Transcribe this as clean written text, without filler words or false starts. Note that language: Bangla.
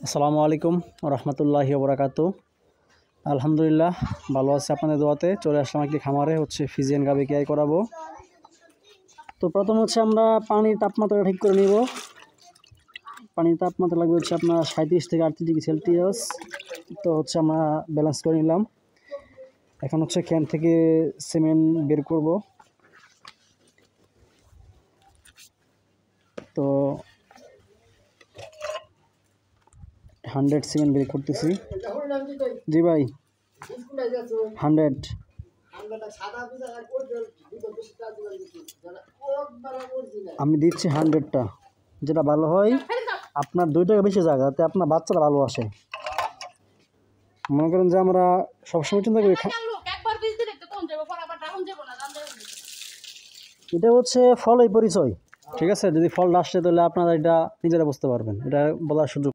আসসালামু আলাইকুম রহমতুল্লাহি ওবরাকাতু। আলহামদুলিল্লাহ ভালো আছে আপনাদের দোয়াতে। চলে আসলাম একটি খামারে, ফিজিয়ান গাভী কেয়ার করাবো। তো প্রথম আমরা পানির তাপমাত্রা ঠিক করে নিব। পানির তাপমাত্রা লাগবে আপনার 37 থেকে 38 ডিগ্রি সেলসিয়াস। তো আমরা ব্যালেন্স করে নিলাম। এখন ক্যান থেকে সিমেন্ট বের করব। তো 100 সিমেন্ট বের করতেছি। জি ভাই, 100 আমি দিচ্ছি। 100টা যেটা ভালো হয়, আপনার 2 টাকা বেশি জায়গা, যাতে আপনার বাচ্চারা ভালো আসে। মনে করেন যে আমরা সবসময় চিন্তা করি এটা ফলই পরিচয়। ঠিক আছে, যদি ফল আসে তাহলে আপনারা এটা নিজেরা বুঝতে পারবেন। এটা বলার সুযোগ